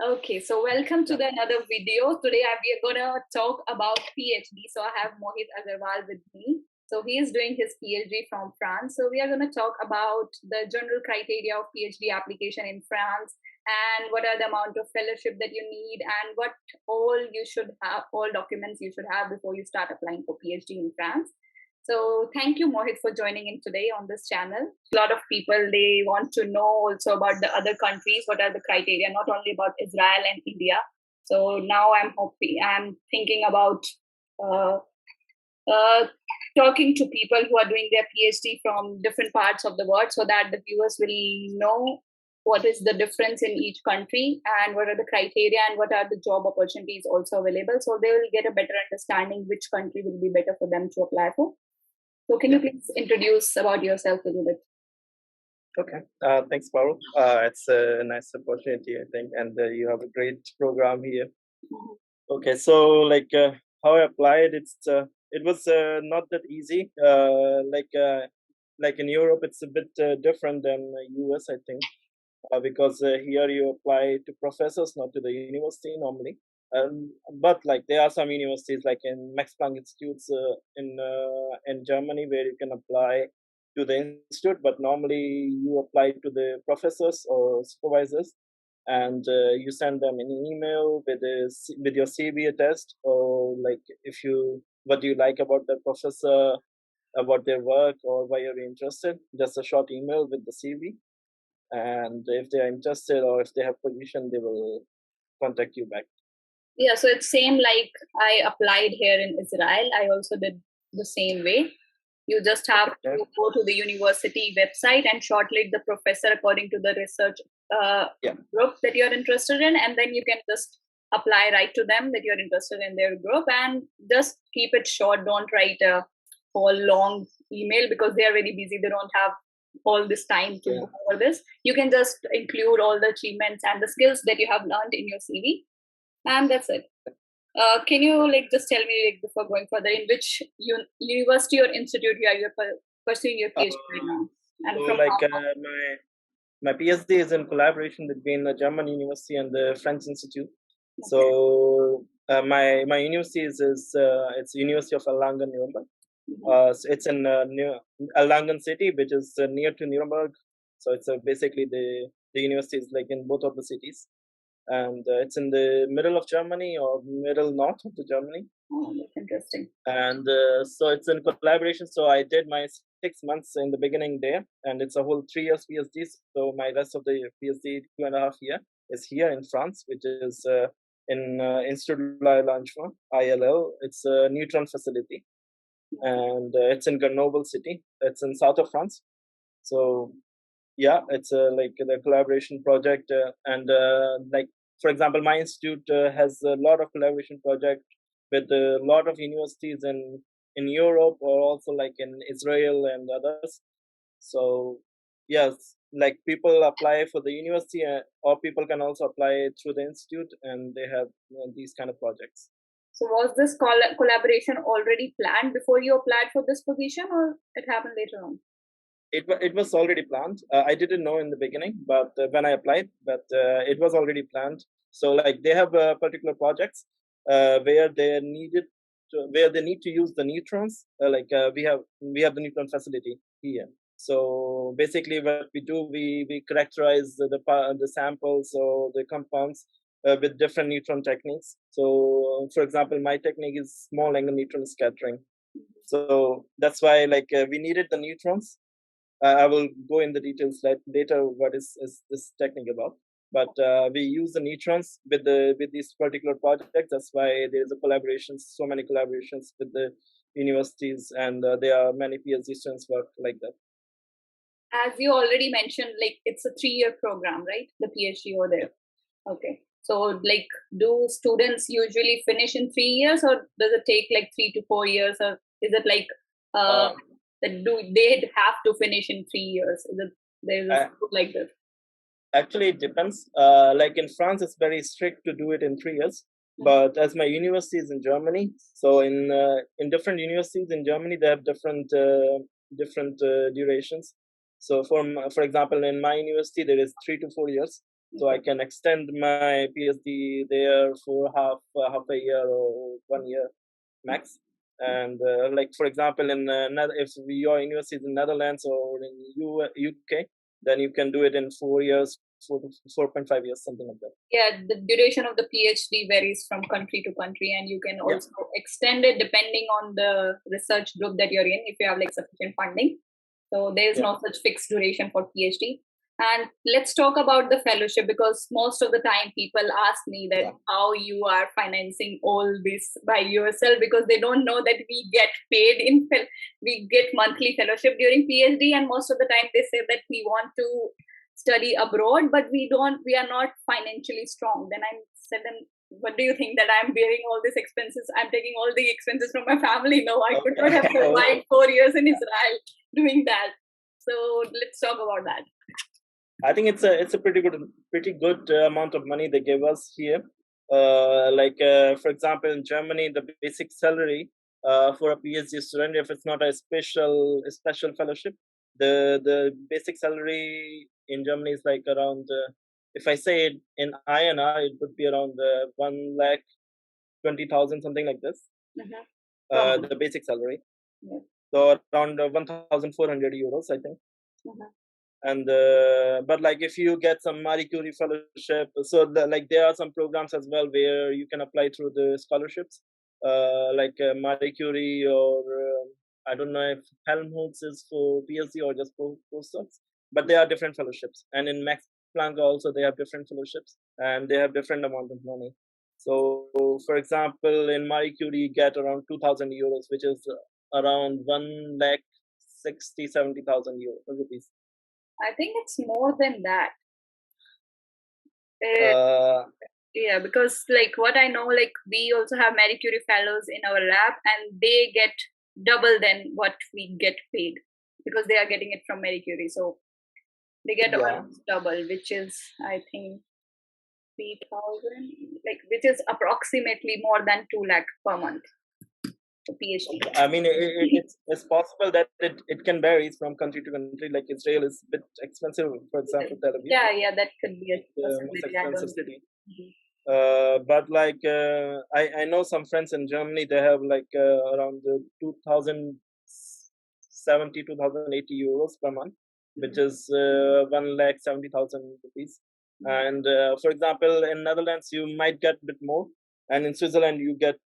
Okay, so welcome to another video. Today we are going to talk about PhD. So I have Mohit Agarwal with me. So he is doing his PhD from France. So we are going to talk about the general criteria of PhD application in France and what are the amount of fellowship that you need and what all you should have, all documents you should have before you start applying for PhD in France. So thank you, Mohit, for joining in today on this channel. A lot of people, they want to know also about the other countries, what are the criteria, not only about Israel and India. So now I'm thinking about uh, uh, talking to people who are doing their PhD from different parts of the world so that the viewers will know what is the difference in each country and what are the criteria and what are the job opportunities also available. So they will get a better understanding which country will be better for them to apply for. So can you please introduce about yourself a little bit? Okay. Thanks, Paul. It's a nice opportunity, I think, and you have a great program here. Okay, so how I applied, it was not that easy. Like in Europe, it's a bit different than US, I think, because here you apply to professors, not to the university normally. But like there are some universities, like in Max Planck Institutes in Germany, where you can apply to the institute, but normally you apply to the professors or supervisors, and you send them an email with your CV attached, or like if you what do you like about the professor, about their work, or why you're interested. Just a short email with the CV, and if they are interested or if they have position, they will contact you back. Yeah, so it's same like I applied here in Israel. I also did the same way. You just have to go to the university website and shortlist the professor according to the research group that you're interested in, and then you can just apply right to them that you're interested in their group, and just keep it short. Don't write a whole long email because they are very busy. They don't have all this time to go over this. You can just include all the achievements and the skills that you have learned in your CV, and that's it. Can you just tell me before going further in which university or institute you are pursuing your PhD right now? And So from like my PhD is in collaboration between the German university and the French institute. Okay. So my university is it's University of Erlangen-Nuremberg. So it's in Erlangen city, which is near to Nuremberg. So it's basically the university is like in both of the cities, and it's in the middle of Germany or middle north of the Germany. Oh, that's interesting. And so it's in collaboration. So I did my 6 months in the beginning there, and it's a whole 3 years PhD. So my rest of the PhD 2.5 year is here in France, which is in Institut L'Angevin, ILL. It's a neutron facility, and it's in Grenoble city. It's in south of France. So yeah, it's like the collaboration project, and like for example, my institute has a lot of collaboration project with a lot of universities in Europe, or also like in Israel and others. So yes, like people apply for the university, or people can also apply through the institute, and they have these kind of projects. So was this collaboration already planned before you applied for this position, or it happened later on? It was already planned. I didn't know in the beginning, but when I applied, but it was already planned. So like they have particular projects where they where they need to use the neutrons. We have the neutron facility here. So basically, what we do, we characterize the samples or the compounds with different neutron techniques. So, for example, my technique is small angle neutron scattering. So that's why we needed the neutrons. I will go in the details later. What is this technique about? But we use the neutrons with these particular projects. That's why there is a collaboration. So many collaborations with the universities, and there are many PhD students work like that. As you already mentioned, like it's a 3-year program, right? The PhD over there. Yeah. Okay. So, like, do students usually finish in 3 years, or does it take like 3 to 4 years, or is it like do they have to finish in 3 years? Is it there's a like this? Actually, it depends. Like in France, it's very strict to do it in 3 years. But as my university is in Germany, so in different universities in Germany, they have different durations. So for example, in my university, there is 3 to 4 years. so I can extend my PhD there for half a year or 1 year max. And like for example, in if your university is in Netherlands or in UK, then you can do it in 4 years, 4.5 years, something like that. Yeah, the duration of the PhD varies from country to country, and you can also extend it depending on the research group that you're in, if you have like sufficient funding. So there's no such fixed duration for PhD. And let's talk about the fellowship, because most of the time people ask me that how you are financing all this by yourself, because they don't know that we get paid we get monthly fellowship during PhD, and most of the time they say that we want to study abroad, but we are not financially strong. Then I said, then what do you think, that I'm bearing all these expenses? I'm taking all the expenses from my family. No, I could not have survived 4 years in Israel doing that. So let's talk about that. I think it's a pretty good amount of money they gave us here. For example, in Germany, the basic salary for a PhD student, if it's not a special fellowship, the basic salary in Germany is like around, if I say it in INR, it would be around 1,20,000, something like this. The basic salary. So around 1,400 euros, I think. And but like if you get some Marie Curie fellowship, so there are some programs as well where you can apply through the scholarships, Marie Curie, or I don't know if Helmholtz is for PhD or just for postdocs, but there are different fellowships. And in Max Planck also they have different fellowships, and they have different amount of money. So for example, in Marie Curie you get around 2,000 euros, which is around 1,60,000-70,000 rupees. I think it's more than that. Yeah, because like what I know, like we also have Marie Curie fellows in our lab, and they get double than what we get paid, because they are getting it from Marie Curie. So they get almost double, which is, I think, 3,000, which is approximately more than 2 lakh per month. PhD. I mean, it's possible that it can vary from country to country. Like Israel is a bit expensive, for example, Tel Aviv. Yeah, that could be a most expensive city. But I know some friends in Germany. They have around 2,070, 2,080 euros per month, which is 1,70,000 rupees. And for example, in Netherlands you might get a bit more, and in Switzerland you get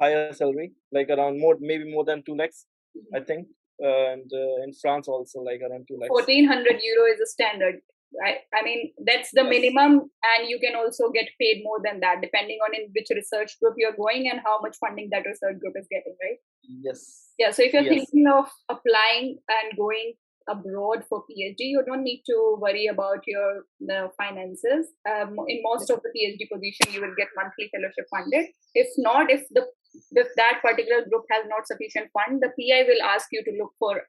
higher salary, around maybe more than 2 lakhs, I think. And in France also around 2 lakhs. 1,400 euro is a standard. I mean, that's the minimum, and you can also get paid more than that, depending on in which research group you're going and how much funding that research group is getting, right? Yes. Yeah, so if you're thinking of applying and going abroad for PhD, you don't need to worry about the finances. In most of the PhD position, you will get monthly fellowship funded. If not, if that particular group has not sufficient fund, the PI will ask you to look for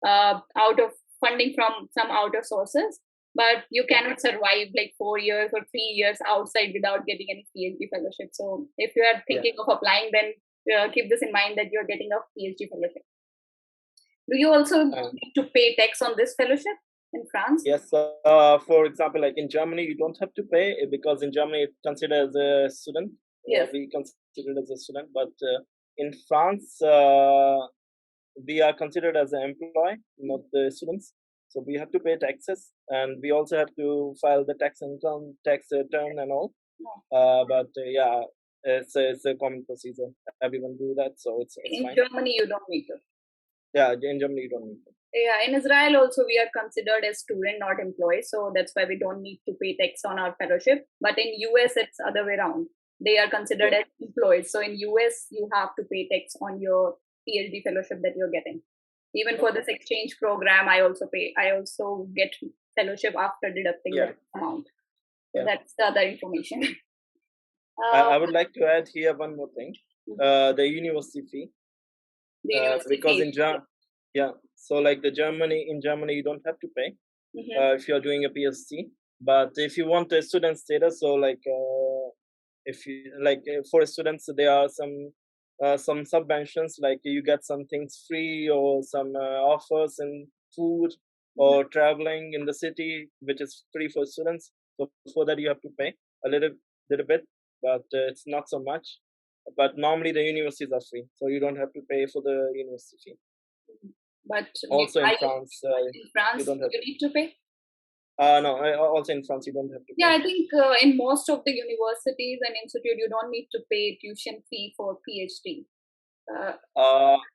out of funding from some outer sources. But you cannot survive 4 years or 3 years outside without getting any PhD fellowship. So if you are thinking of applying, then keep this in mind, that you're getting a PhD fellowship. Do you also need to pay tax on this fellowship in France? Yes. For example, in Germany, you don't have to pay, because in Germany it's considered as a student. Yes. We consider it as a student, but in France, we are considered as an employee, not the students. So we have to pay taxes, and we also have to file the income tax return and all. It's a common procedure. Everyone do that, so it's in fine. Germany, you don't need to. Yeah, in Germany, you don't need to. Yeah, in Israel also we are considered as student, not employees. So that's why we don't need to pay tax on our fellowship. But in US, it's other way around. They are considered as employees. So in US, you have to pay tax on your PhD fellowship that you're getting. Even for this exchange program, I also get fellowship after deducting that amount. So that's the other information. I would like to add here one more thing. The university fee. Because in Germany, so in Germany you don't have to pay if you're doing a PhD. But if you want a student status, so if you for students, there are some subventions, you get some things free, or some offers in food or traveling in the city, which is free for students. So for that you have to pay a little bit, but it's not so much. But normally the universities are free, so you don't have to pay for the university fee. But Also in France, you don't have you need to pay. No, also in France you don't have to pay. Yeah, I think in most of the universities and institute you don't need to pay tuition fee for PhD.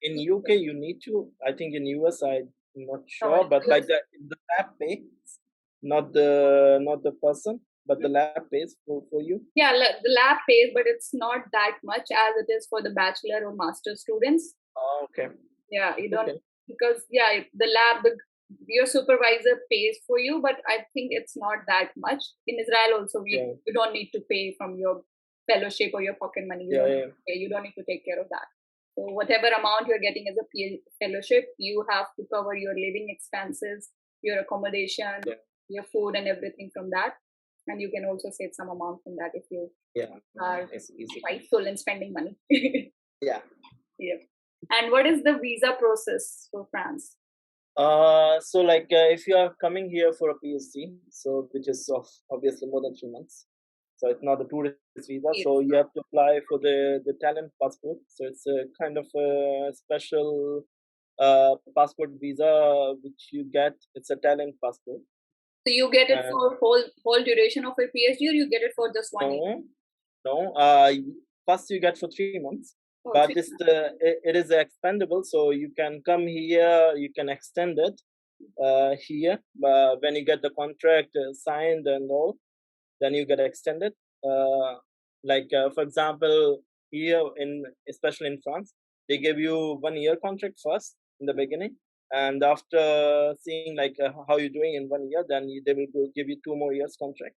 In UK you need to. I think in US I'm not sure, but like the lab pays, not the person, but the lab pays for you. Yeah, the lab pays, but it's not that much as it is for the bachelor or master students. Oh, okay. Yeah, you don't because the lab, your supervisor pays for you, but I think it's not that much. In Israel also, you don't need to pay from your fellowship or your pocket money. You don't need to take care of that. So whatever amount you're getting as a fellowship, you have to cover your living expenses, your accommodation, your food and everything from that. And you can also save some amount from that if you are spiteful in spending money. Yeah. And what is the visa process for France? So like if you are coming here for a Ph.D, so which is of obviously more than 3 months, so it's not a tourist visa. So you have to apply for the talent passport. So it's a kind of a special passport visa which you get. It's a talent passport. So you get it for whole duration of your PhD, or you get it for just 1 year? No. First you get for 3 months. But it is expandable, so you can come here, you can extend it here. When you get the contract signed and all, then you get extended. For example, here especially in France, they give you 1 year contract first in the beginning, and after seeing how you're doing in 1 year, then they will give you 2 more years contract,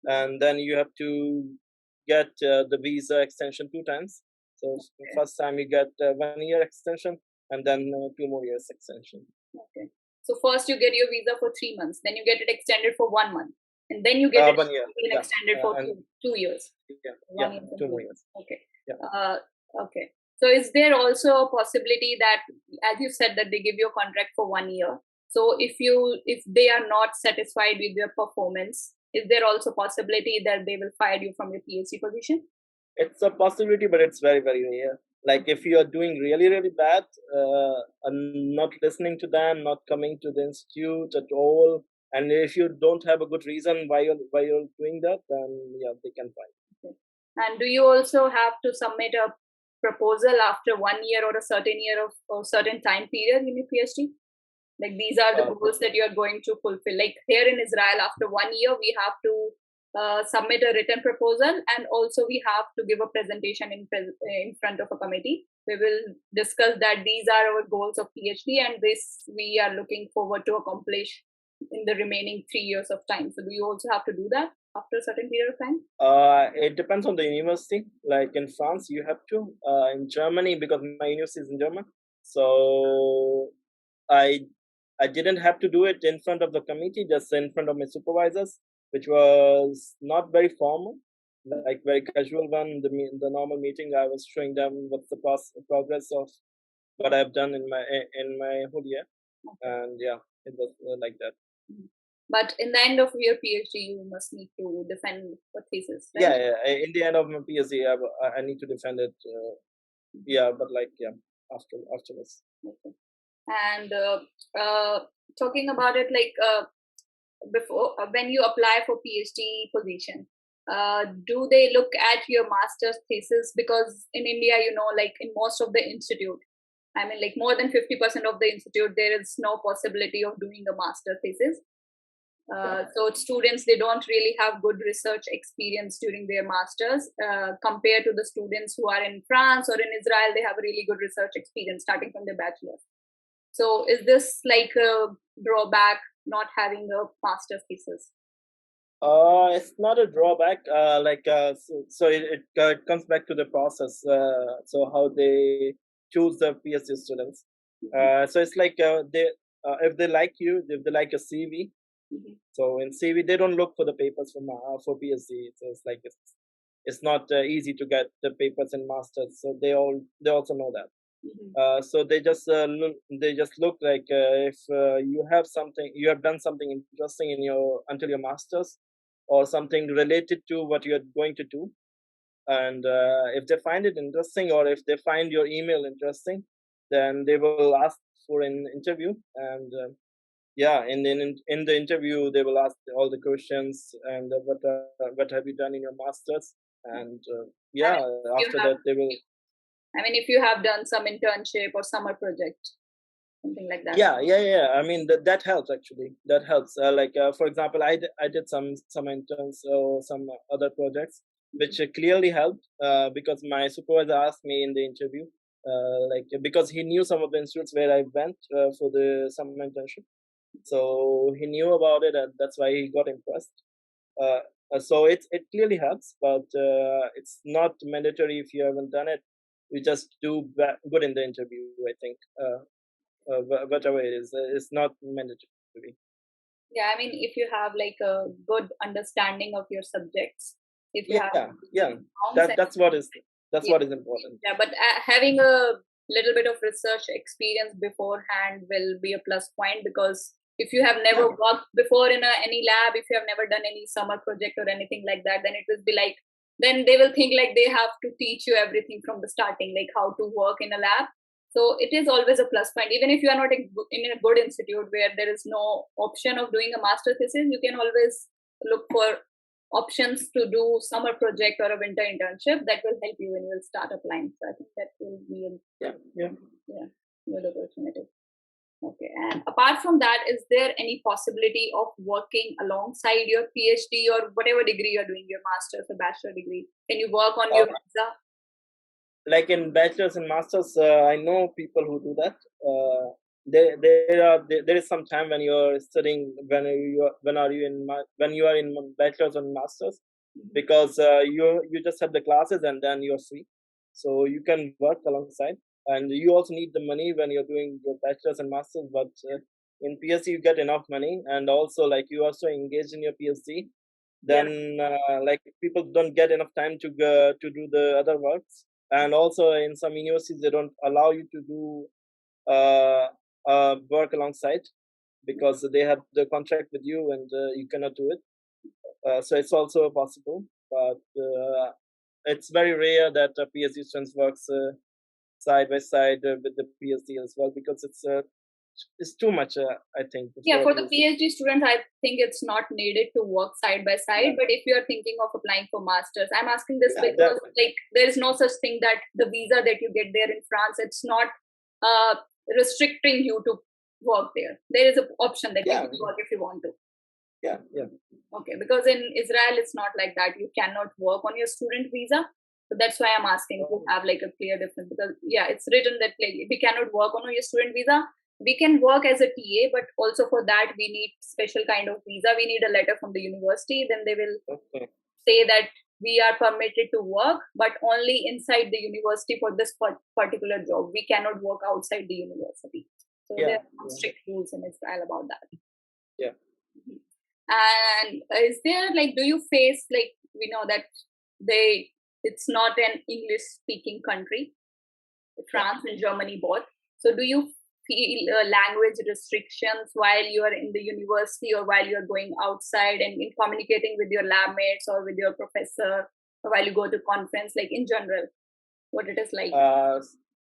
and then you have to get the visa extension 2 times. So first time you get 1 year extension, and then 2 more years extension. Okay. So first you get your visa for 3 months, then you get it extended for 1 month, and then you get it 1 year. Extended for 2 years. Yeah, 2 more years. Okay. Okay. So is there also a possibility that, as you said, that they give you a contract for 1 year? So if they are not satisfied with your performance, is there also possibility that they will fire you from your PhD position? It's a possibility, but it's very, very rare. Like if you are doing really, really bad, and not listening to them, not coming to the institute at all, and if you don't have a good reason why you're doing that, then they can fire you. Okay. And do you also have to submit a proposal after 1 year or a certain year or certain time period in your PhD? Like these are the goals that you are going to fulfill. Like here in Israel, after 1 year, we have to submit a written proposal, and also we have to give a presentation in front of a committee. We will discuss that these are our goals of PhD, and this we are looking forward to accomplish in the remaining 3 years of time. So do you also have to do that after a certain period of time? It depends on the university. Like in France, you have to. In Germany, because my university is in German, so I didn't have to do it in front of the committee, just in front of my supervisors, which was not very formal, like very casual one. The normal meeting, I was showing them what's the progress of what I've done in my whole year, and it was like that. But in the end of your PhD, you must need to defend the thesis, right? Yeah. In the end of my PhD, I need to defend it. But afterwards. Okay. And talking about it, before when you apply for PhD position, do they look at your master's thesis? Because in India, like in most of the institute, I mean, like more than 50% of the institute, there is no possibility of doing a master thesis. So students, they don't really have good research experience during their masters compared to the students who are in France or in Israel. They have a really good research experience starting from their bachelor's. So is this like a drawback, not having a master's thesis? It's not a drawback. So it comes back to the process. So how they choose the PhD students. So it's like if they like you, if they like your CV. So in CV they don't look for the papers for PhD. So it's like it's not easy to get the papers in masters. So they also know that. So they just look like if you have done something interesting until your masters, or something related to what you're going to do. And if they find it interesting, or if they find your email interesting, then they will ask for an interview. And yeah, in the interview, they will ask all the questions, and what have you done in your masters, and I yeah, mean, if you after have, that they will. I mean, if you have done some internship or summer project, something like that. Yeah. I mean, that helps actually. That helps. For example, I did some interns or some other projects, which clearly helped because my supervisor asked me in the interview, because he knew some of the institutes where I went for the summer internship, so he knew about it, and that's why he got impressed. Uh, so it clearly helps, but it's not mandatory if you haven't done it. You just do good in the interview, I think. Whatever it is, it's not mandatory. Yeah, I mean, if you have like a good understanding of your subjects, if you have Yeah. strong sense, That's yeah, what is important. yeah, but having a little bit of research experience beforehand will be a plus point, because if you have never Yeah. worked before in any lab, if you have never done any summer project or anything like that, then it will be like, then they will think like they have to teach you everything from the starting, like how to work in a lab. So it is always a plus point. Even if you are not in a good institute where there is no option of doing a master thesis, you can always look for options to do summer project or a winter internship that will help you when you will start applying. So I think that will be a Yeah. good opportunity. Okay, and apart from that, is there any possibility of working alongside your PhD or whatever degree you're doing, your master's or bachelor degree? Can you work on your visa? Like in bachelor's and masters, I know people who do that. There is some time when you're studying, when you are in bachelor's and masters, because you just have the classes and then you're free, so you can work alongside. And you also need the money when you're doing your bachelor's and masters, but in PhD you get enough money, and also like you are so engaged in your PhD, Yeah. then like people don't get enough time to do the other works. And also in some universities they don't allow you to do uh, work alongside, because they have the contract with you, and you cannot do it. So it's also possible, but it's very rare that a PhD student works side by side with the PhD as well, because it's too much, I think. Yeah, for the PhD. PhD students, I think it's not needed to work side by side. But if you're thinking of applying for masters, I'm asking this because like there is no such thing that the visa that you get there in France, it's not restricting you to work there. There is an option that you can work if you want to. Yeah. Okay, because in Israel it's not like that. You cannot work on your student visa. So that's why I'm asking to have like a clear difference, because yeah, it's written that like we cannot work on your student visa. We can work as a TA, but also for that we need special kind of visa. We need a letter from the university. Then they will say that we are permitted to work, but only inside the university for this particular job. We cannot work outside the university. So there are some strict rules in Israel about that. Yeah. And is there like, do you face like, we know that it's not an English speaking country, France and Germany both. So do you feel language restrictions while you are in the university or while you're going outside and in communicating with your lab mates or with your professor, or while you go to conference, like in general, what it is like?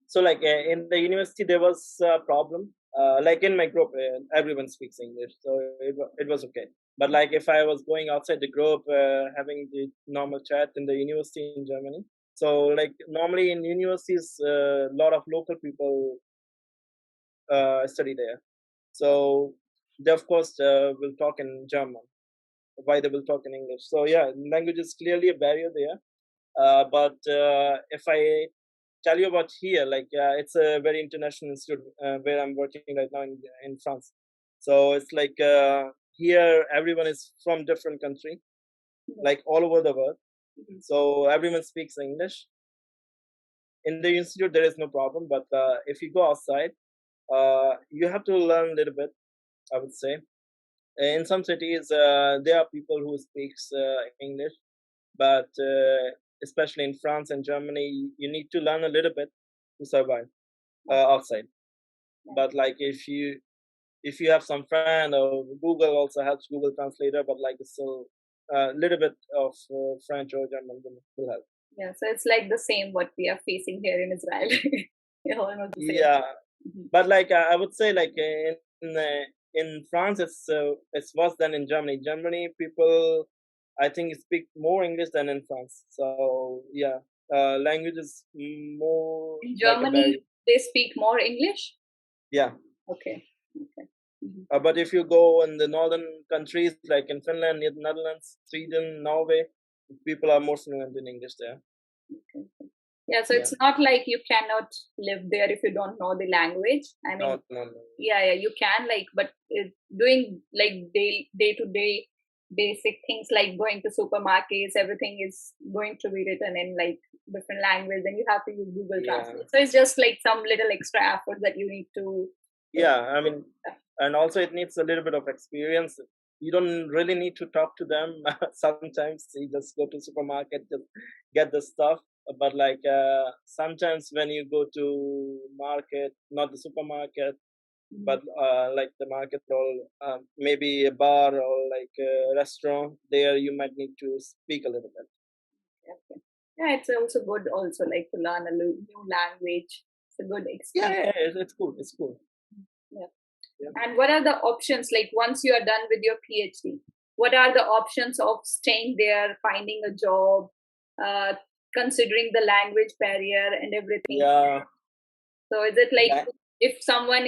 So like in the university there was a problem. Like in my group, everyone speaks English, so it was okay. But like if I was going outside the group, having the normal chat in the university in Germany, so like normally in universities, a lot of local people study there. So they of course will talk in German. Why they will talk in English? So yeah, language is clearly a barrier there. But if I tell you about here, like it's a very international institute where I'm working right now in France. So it's like here everyone is from different country, like all over the world. So everyone speaks English. In the institute there is no problem, but if you go outside, you have to learn a little bit, I would say. In some cities there are people who speaks English, but especially in France and Germany, you need to learn a little bit to survive outside. But like if you have some friend, or Google also helps, Google Translator, but like it's still a little bit of French or German will help. Yeah, so it's like the same what we are facing here in Israel. Yeah, almost the same. Yeah, Mhm. but like I would say, like in France, it's worse than in Germany. Germany people, I think, speak more English than in France. So yeah, language is more In like a Germany, barrier. they speak more English. Yeah, Okay. Okay. Mhm. but if you go in the northern countries like in Finland, Netherlands, Sweden, Norway, people are more fluent in English there. Okay. Yeah, so Yeah, it's not like you cannot live there if you don't know the language. I mean, no. yeah, you can, like, but doing like day to day basic things like going to supermarkets, everything is going to be written in like different language, and you have to use Google Yeah, Translate. So it's just like some little extra effort that you need to. yeah. I mean, and also it needs a little bit of experience. You don't really need to talk to them. Sometimes you just go to supermarket, just get the stuff. But like sometimes when you go to market, not the supermarket, but like the market or maybe a bar or like a restaurant, there you might need to speak a little bit. Okay. Yeah, it's also good also like to learn a new language. It's a good Yeah, experience. yeah, it's cool. It's cool. Yeah. Yeah. And what are the options like once you are done with your PhD? What are the options of staying there, finding a job, uh, considering the language barrier and everything? Yeah. So is it like That, if someone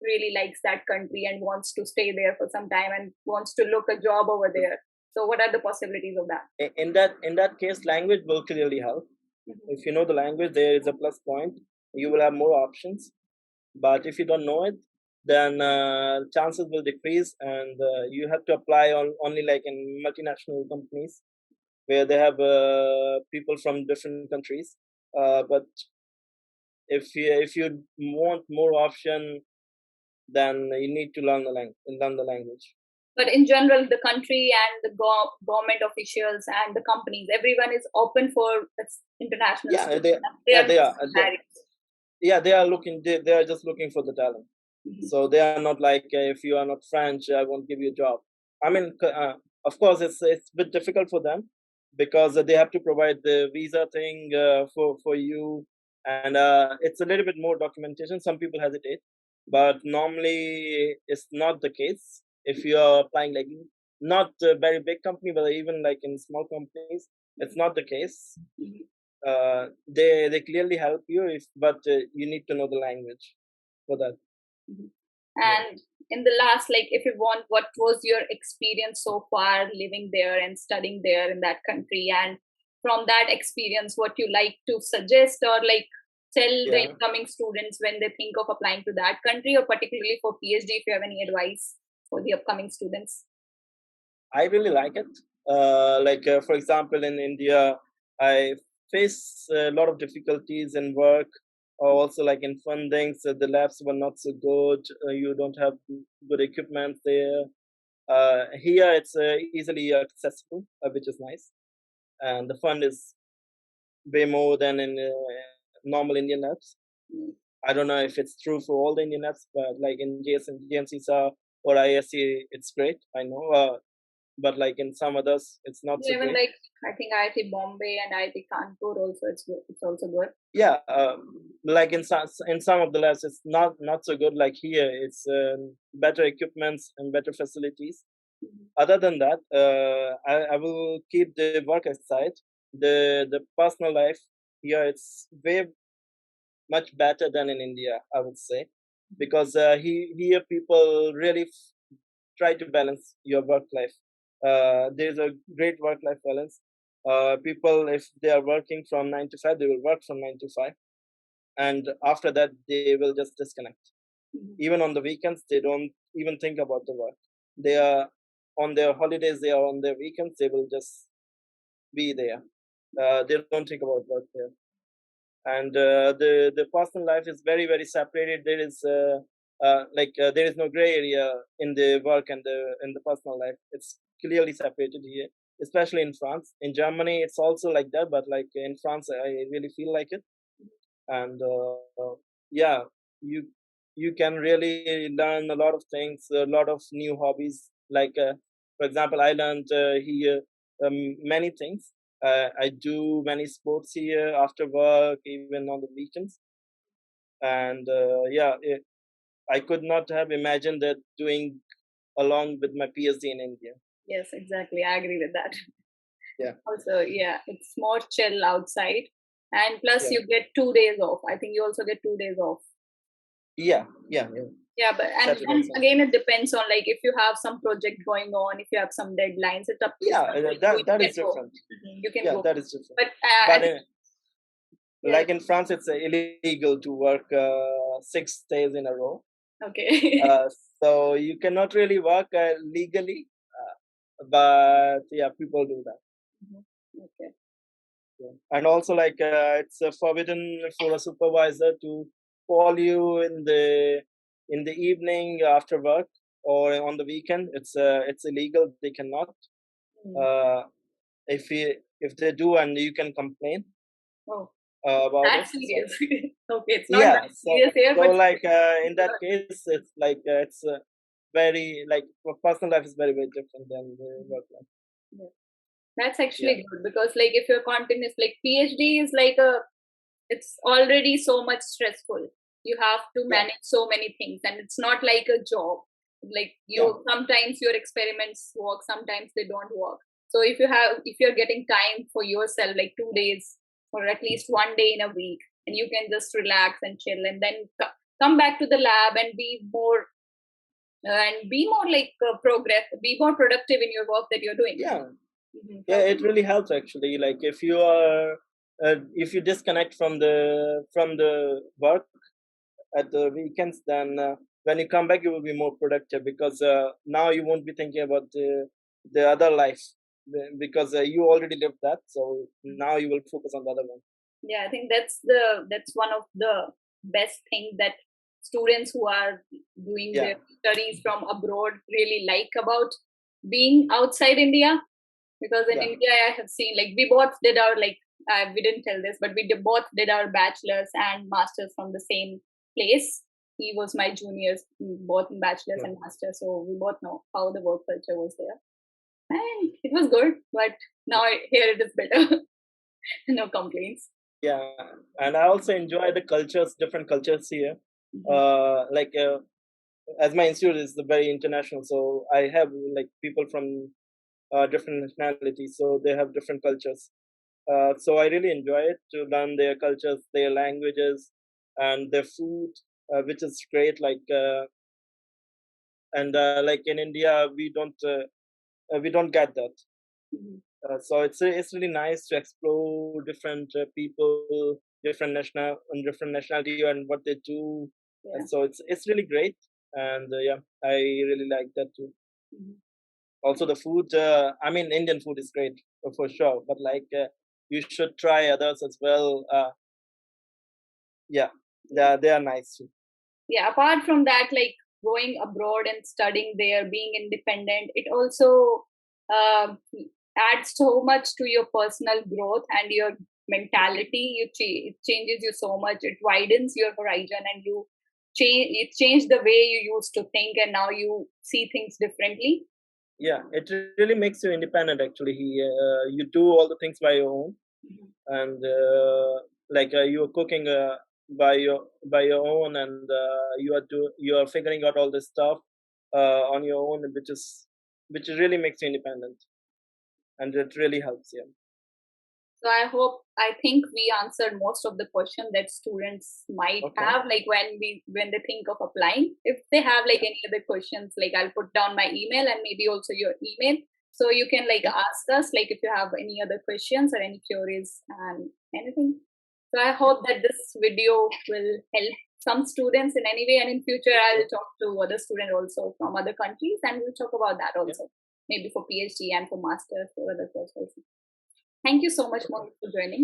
really likes that country and wants to stay there for some time and wants to look a job over there? So what are the possibilities of that? in that case, language will clearly help. Mhm. If you know the language, there is a plus point. You will have more options. But if you don't know it, then chances will decrease, and you have to apply on only like in multinational companies where they have people from different countries. But if you want more option, then you need to learn the language. But in general, the country and the government officials and the companies, everyone is open for international Yeah, students. they They yeah are they just are barriers. they are looking they are just looking for the talent. Mhm. So they are not like if you are not French, I won't give you a job. I mean, of course, it's a bit difficult for them because they have to provide the visa thing for you, and it's a little bit more documentation. Some people hesitate, but normally it's not the case. If you are applying like not a very big company, but even like in small companies, it's not the case. Mhm. They clearly help you, but you need to know the language for that. Mhm. Yeah. And in the last, like, if you want, what was your experience so far living there and studying there in that country? And from that experience, what you like to suggest or like tell the Yeah, incoming students when they think of applying to that country, or particularly for PhD, if you have any advice for the upcoming students? I really like it. Like for example, in India, I face a lot of difficulties in work, or also like in funding. So the labs were not so good. You don't have good equipment there. Here, it's easily accessible, which is nice, and the fund is way more than in normal Indian labs. I don't know if it's true for all the Indian apps, but like in JS and GNCSA or ISC, it's great. I know, but like in some others, it's not so Even great. like I think IIT Bombay and IIT Kanpur also it's good. It's also good. Yeah, like in some of the labs, it's not so good. Like here, it's better equipments and better facilities. Mhm. Other than that, I will keep the work aside. The personal life here, it's way much better than in India, I would say, because here people really try to balance your work life. There's a great work life balance. People, if they are working from 9 to 5, they will work from 9 to 5, and after that, they will just disconnect. Mhm. Even on the weekends, they don't even think about the work. They are on their holidays, they are on their weekends, they will just be there. They don't think about work there, and the personal life is very separated. There is there is no gray area in the work and the personal life. It's clearly separated here, especially in France. In Germany it's also like that, but like in France I really feel like it. And yeah, you you can really learn a lot of things, a lot of new hobbies, like For example, I learned here many things. I do many sports here after work, even on the weekends. And I could not have imagined that doing along with my Ph.D. in India. Yes, exactly. I agree with that. Yeah. Also, yeah, it's more chill outside. And plus, Yeah. you get 2 days off. I think you also get 2 days off. Yeah. Yeah, but and Saturday and Sunday. again, it depends on like if you have some project going on, if you have some deadlines, it's up to you. That is different. You can go. That is different. But like in France, it's illegal to work 6 days in a row. Okay. So you cannot really work legally, but yeah, people do that. Okay. Yeah. And also, like it's forbidden for a supervisor to call you in the evening after work or on the weekend. It's illegal. They cannot. If they do, and you can complain. Oh. About That's it. serious. Okay, it's not that So, serious here, but like in that case, it's like it's very like personal life is very different than the work life. Yeah. That's actually good because like if you're continuous, like PhD is like it's already so much stressful. You have to manage so many things, and it's not like a job. Like sometimes your experiments work, sometimes they don't work. So if you're getting time for yourself, like 2 days or at least one day in a week, and you can just relax and chill, and then come back to the lab and be more like be more productive in your work that you're doing. It really helps actually. Like if you disconnect from the work at the weekends, then when you come back, you will be more productive because now you won't be thinking about the other life because you already lived that. So now you will focus on the other one. Yeah, I think that's one of the best things that students who are doing their studies from abroad really like about being outside India. Because in India, I have seen like we both did our we didn't tell this, but we both did our bachelor's and master's from the same place. He was my juniors, both in bachelor's and master's, so we both know how the work culture was there, and it was good. But now here it is better. No complaints. Yeah, and I also enjoy the different cultures here. As my institute is very international, so I have like people from different nationalities, so they have different cultures. So I really enjoy it to learn their cultures, their languages, and their food, which is great. Like like in India, we don't get that. So it's really nice to explore different people, different nationality, and what they do. So it's really great, and I really like that too. Also, the food. I mean, Indian food is great for sure, but like you should try others as well. They are nice too. Yeah, apart from that, like going abroad and studying there, being independent, it also adds so much to your personal growth and your mentality. It changes you so much. It widens your horizon, and it changed the way you used to think, and now you see things differently. Yeah, it really makes you independent. Actually, you do all the things by your own, and like you're cooking by your own, and you are figuring out all this stuff on your own, which really makes you independent, and it really helps you. So I think we answered most of the questions that students might have, like when they think of applying. If they have like any other questions, like I'll put down my email and maybe also your email, so you can like ask us like if you have any other questions or any queries and anything. So I hope that this video will help some students in any way, and in future I'll talk to other students also from other countries, and we'll talk about that also, maybe for PhD and for master for other courses. Thank you so much, Mohit, for joining.